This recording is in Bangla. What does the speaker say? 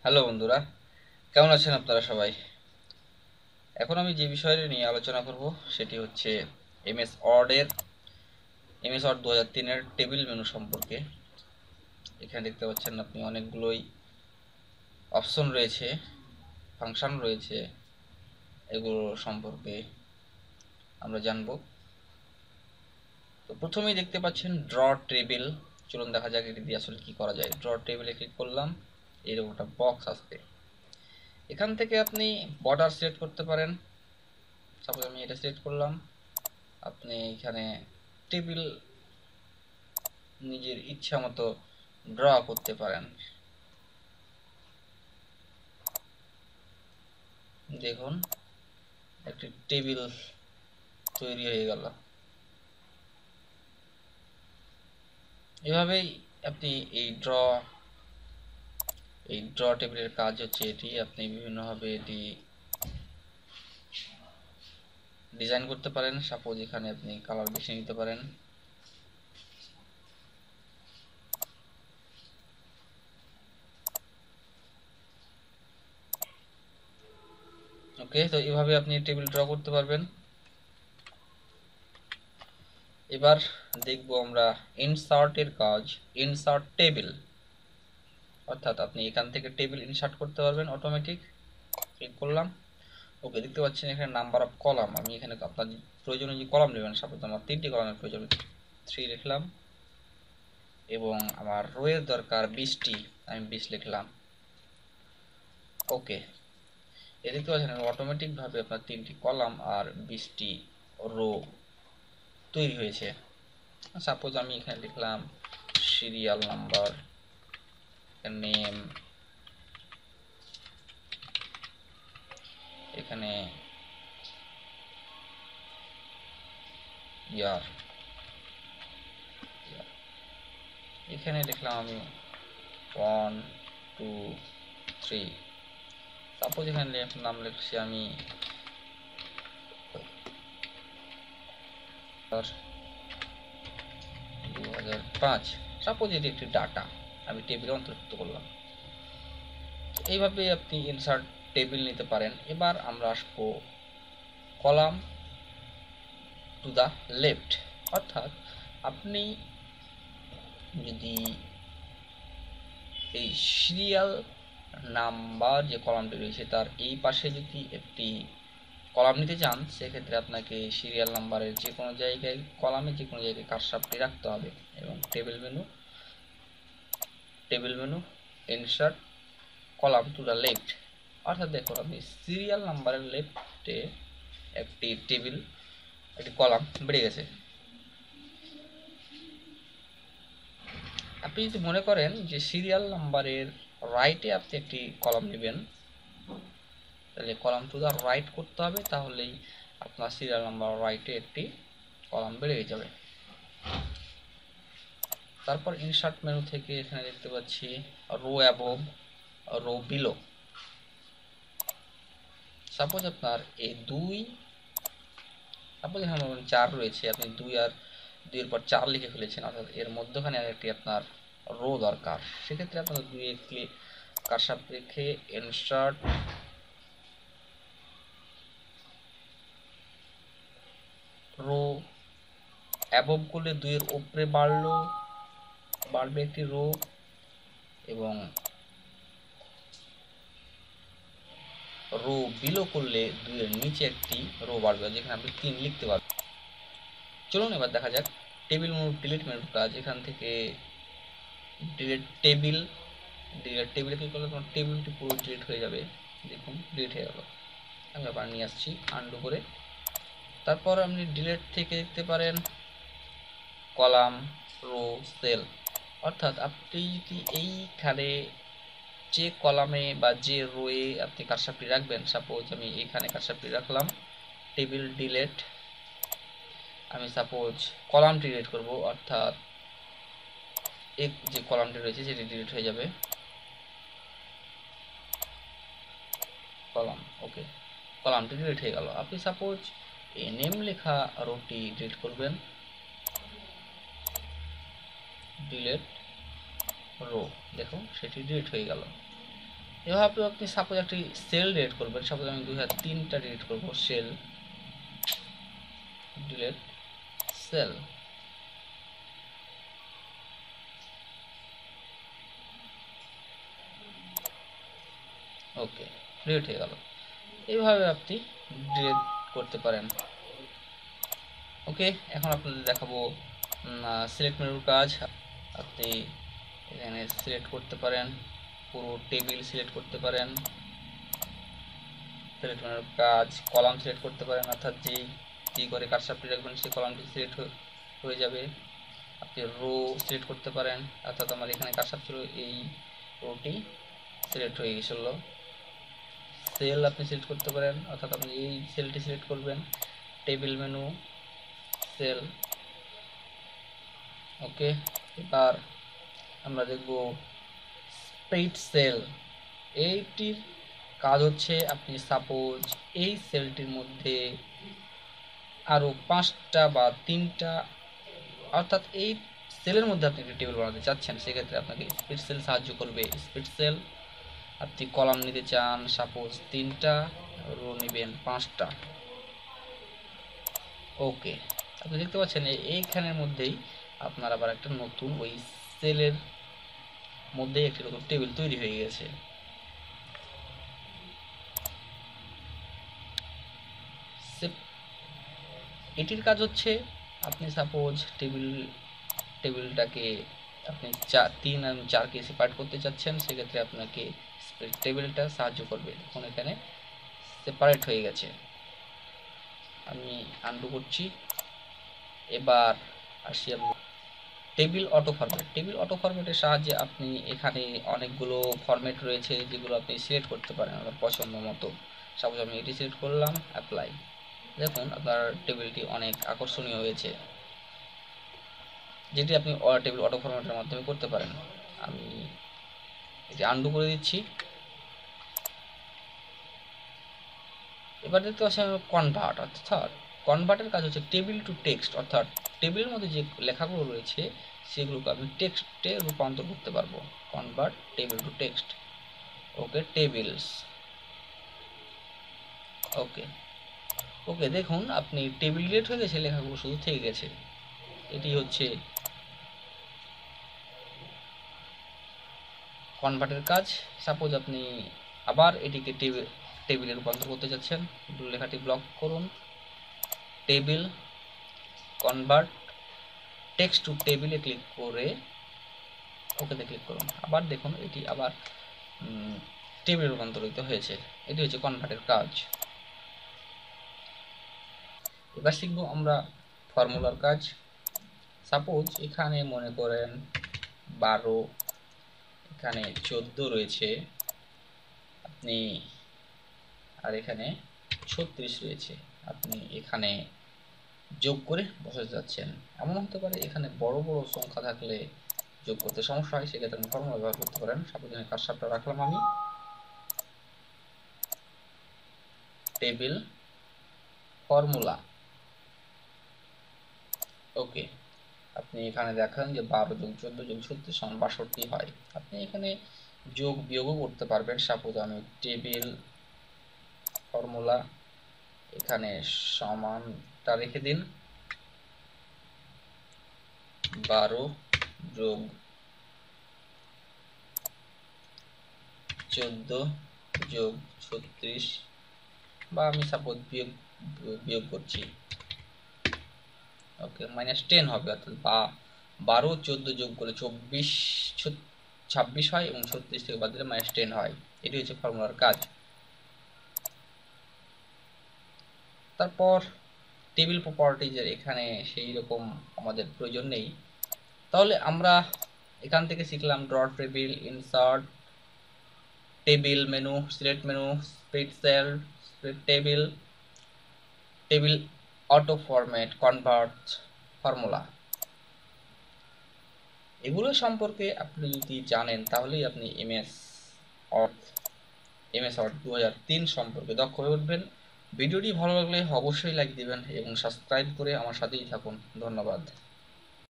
হ্যালো বন্ধুরা, কেমন আছেন আপনারা সবাই? এখন আমি যে বিষয়টি নিয়ে আলোচনা করব সেটি হচ্ছে এমএস ওয়ার্ডের এমএস ওয়ার্ড 2003-এর টেবিল মেনু সম্পর্কে। এখানে দেখতে পাচ্ছেন আপনি অনেকগুলোই অপশন রয়েছে, ফাংশন রয়েছে, এগুলো সম্পর্কে আমরা জানব। তো প্রথমেই দেখতে পাচ্ছেন ড্র টেবিল। চলুন দেখা যাক এটি দিয়ে আসলে কি করা যায়। ড্র টেবিলে ক্লিক করলাম, এরকম একটা বক্স আসবে। এখান থেকে আপনি বর্ডার সিলেক্ট করতে পারেন। সাপোজ আমি এটা সিলেক্ট করলাম। আপনি এখানে টেবিল নিজের ইচ্ছা মতো ড্র করতে পারেন। দেখুন, একটি টেবিল তৈরি হয়ে গেল। এভাবেই আপনি এই ড্র টেবিলের কাজ হচ্ছে এটি। আপনি বিভিন্নভাবে এটি ডিজাইন করতে পারেন। সাপোজ এখানে আপনি কালার বেছে নিতে পারেন। ওকে, তো এভাবে আপনি টেবিল ড্র করতে পারবেন। এবার দেখব আমরা ইনসার্টের কাজ। ইনসার্ট টেবিল, অর্থাৎ আপনি এখান থেকে টেবিল ইনসার্ট করতে পারবেন অটোমেটিক। ক্লিক করলাম। ওকে, দেখতে পাচ্ছেন এখানে নাম্বার অফ কলাম। আমি এখানে আপনার প্রয়োজনীয় যে কলাম নেবেন, সাপোজ আমার 3টি কলামের প্রয়োজন, 3 লিখলাম, এবং আমার রোয়ের দরকার 20টি, আমি 20 লিখলাম। ওকে, এ দেখতে পাচ্ছেন অটোমেটিক ভাবে আপনার 3টি কলাম আর 20টি রো তৈরি হয়েছে। সাপোজ আমি এখানে লিখলাম সিরিয়াল নাম্বার, নেম, এখানে ইয়ার, এখানে লিখলাম আমি 1 2 3। সাপোজ এখানে নাম লিখছি আমি 2005। সাপোজ এটি একটি ডাটা আমি টেবিলে অন্তর্ভুক্ত করলাম। এইভাবে আপনি ইনসার্ট টেবিল নিতে পারেন। এবার আমরা আসবো কলাম টু দা লেফট, অর্থাৎ আপনি যদি এই সিরিয়াল নাম্বার যে কলামটি রয়েছে তার এই পাশে যদি একটি কলাম নিতে চান, সেক্ষেত্রে আপনাকে সিরিয়াল নাম্বারের যে কোনো জায়গায়, কলামে যে কোনো জায়গায় কারসাপটি রাখতে হবে এবং table menu insert column to the left, অর্থাৎ দেখুন আপনি সিরিয়াল নাম্বারের লেফটে একটি কলাম বেড়ে গেছে। আপনি যদি মনে করেন যে সিরিয়াল নাম্বারের রাইটে আপনি একটি কলাম নেবেন, তাহলে কলাম টু দ্য রাইট করতে হবে, তাহলেই আপনার সিরিয়াল নাম্বার রাইটে একটি কলাম বেড়ে যাবে। তারপর ইনসার্ট মেনু থেকে এখানে দেখতে পাচ্ছি row above, row below. Suppose আপনার এই সাপোজ এখানে 4 রয়েছে, আপনি 2 আর 2 এর পর 4 লিখে ফেলেছেন, অর্থাৎ এর মধ্যখানে আর একটি আপনার রো দরকার। সেক্ষেত্রে আপনার 2 এ ক্লিক কারসার রেখে ইনসার্ট রো অ্যাবভ করলে 2 এর উপরে বাড়বে একটি রো, এবং রো বিলো করলে 2 এর নিচে একটি রো বাড়বে, যেখানে আপনি 3 লিখতে পারবেন। চলুন এবার দেখা যাক টেবিল মেনু ডিলিট মেনুর কাজ। এখান থেকে ডিলিট টেবিলে ক্লিক করলে তোমার টেবিলটি পুরো ডিলিট হয়ে যাবে। দেখুন ডিলিট হয়ে গেল। আমি আবার নিয়ে আসছি আন্ডু করে। তারপর আপনি ডিলিট থেকে দেখতে পারেন কলাম, রো, সেল, অর্থাৎ আপনি যদি এইখানে যে কলামে বা যে রোয়ে আপনি কারসাপটি রাখবেন, সাপোজ আমি এখানে কারসাপটি রাখলাম, টেবিল ডিলিট, আমি সাপোজ কলাম ডিলিট করব, অর্থাৎ এই যে কলামটি রয়েছে সেটি ডিলিট হয়ে যাবে। কলাম, ওকে, কলামটি ডিলিট হয়ে গেল। আপনি সাপোজ এই নেম লেখা রোটি ডিলিট করবেন, ডিলিট রো, দেখুন সেটি ডিলিট হয়ে গেল। এভাবে আপনি সাপোজ একটি সেল ডিলিট করবেন, সাপোজ আমি 2003টা ডিলিট করব, সেল ডিলিট সেল। ওকে, ডিলিট হয়ে গেল। এইভাবে আপনি ডিলিট করতে পারেন। ওকে, এখন আপনাদের দেখাবো সিলেক্ট মেনুর কাজ। আপনি এখানে সিলেক্ট করতে পারেন, পুরো টেবিল সিলেক্ট করতে পারেন। সিলেক্ট মেনুর কাজ কলাম সিলেক্ট করতে পারেন, অর্থাৎ যেই করে কার্সারটি রাখবেন সেই কলামটি সিলেক্ট হয়ে যাবে। আপনি রো সিলেক্ট করতে পারেন, অর্থাৎ আমার এখানে কার্সার ছিল, এই রোটি সিলেক্ট হয়ে গেছিল। সেল আপনি সিলেক্ট করতে পারেন, অর্থাৎ আপনি এই সেলটি সিলেক্ট করবেন। Table menu, cell. ওকে, এবার আমরা দেখব স্প্লিট সেল। এইটির কাজ হচ্ছে আপনি সাপোজ এই সেলটির মধ্যে আরও 5টা বা 3টা, অর্থাৎ এই সেলের মধ্যে আপনি একটি টেবিল বানাতে চাচ্ছেন, সেক্ষেত্রে আপনাকে স্প্লিট সেল সাহায্য করবে। স্প্লিট সেল আপনি কলাম নিতে চান সাপোজ 3টা, রো নেবেন 5টা। ওকে, আপনি দেখতে পাচ্ছেন এইখানের মধ্যেই আপনার আবার একটা নতুন ওই সেলের মধ্যে একটি নতুন টেবিল তৈরি হয়ে গেছে। এটির কাজ হচ্ছে আপনি সাপোজ টেবিলটাকে আপনি 3 এবং 4কে সেপারেট করতে চাচ্ছেন, সেক্ষেত্রে আপনাকে স্প্লিট টেবিলটা সাহায্য করবে। দেখুন এখানে সেপারেট হয়ে গেছে। আমি আনডু করছি। এবার আসি table auto format. Table auto ফরম্যাটের সাহায্যে আপনি এখানে অনেকগুলো ফরম্যাট রয়েছে যেগুলো আপনি সিলেক্ট করতে পারেন আপনার পছন্দ মতো। সাপোজ আমি এটি সিলেক্ট করলাম, অ্যাপ্লাই। দেখুন আপনার টেবিলটি অনেক আকর্ষণীয় হয়েছে, যেটি আপনি টেবিল অটো ফরম্যাটের মাধ্যমে করতে পারেন। আমি এটি আনডু করে দিচ্ছি। এবার দেখতে পাচ্ছি কনভার্ট, অর্থাৎ কনভার্টের কাজ হচ্ছে টেবিল টু টেক্সট, অর্থাৎ টেবিলের মধ্যে যে লেখাগুলো রয়েছে সেগুলোকে আমি টেক্সটে রূপান্তর করতে পারবো। Convert table to text. Okay, tables. Okay okay, দেখুন আপনি টেবিল ডিলিট হয়ে গেছে, লেখাগুলো শুধু থেকে গেছে। এটি হচ্ছে কনভার্টের কাজ। সাপোজ আপনি আবার এটিকে টেবিলে রূপান্তর করতে যাচ্ছেন, লেখাটি ব্লক করুন, টেবিল, কনভার্ট টেক্সট টু টেবিলে ক্লিক করে ওকেতে ক্লিক করুন। আবার দেখুন এটি আবার টেবিলে রূপান্তরিত হয়েছে। এটি হচ্ছে কনভার্টের কাজ। এবার শিখবো আমরা ফর্মুলার কাজ। সাপোজ এখানে মনে করেন 12, এখানে 14 রয়েছে, আপনি আর এখানে 36 রয়েছে, আপনি এখানে যোগ করে বসাতে যাচ্ছেন। এমন হতে পারে এখানে বড় বড় সংখ্যা থাকলে যোগ করতে সমস্যা হয়, সেক্ষেত্রে আপনি ফর্মুলা ব্যবহার করতে পারেন। সাপোজ এখানে কার্সারটা রাখলাম আমি, টেবিল ফর্মুলা। ওকে, আপনি এখানে দেখেন যে 12 যোগ 14 যোগ 36 সমান 62 হয়। আপনি এখানে যোগ বিয়োগও করতে পারবেন। সাপোজ আমি টেবিল ফর্মুলা এখানে সমানটা রেখে দিন, 12 যোগ 14 যোগ 36, বা আমি সাপোজ বিয়োগ করছি। ওকে, -10 হবে, অর্থাৎ 12 14 যোগ করলে 26 হয় এবং 36 থেকে বাদ দিলে -10 হয়। এটি হচ্ছে ফর্মুলার কাজ। তারপর টেবিল প্রপার্টিজের এখানে সেই রকম আমাদের প্রয়োজন নেই, তাহলে আমরা এখান থেকে শিখলাম draw table, insert, table menu, select menu, split cell, split table, table auto format, convert, formula. এগুলো সম্পর্কে আপনি যদি জানেন তাহলেই আপনি এমএস ওয়ার্ড 2003 সম্পর্কে দক্ষ হয়ে উঠবেন। ভিডিওটি ভালো লাগলে অবশ্যই লাইক দিবেন এবং সাবস্ক্রাইব করে আমার সাথেই থাকুন। ধন্যবাদ।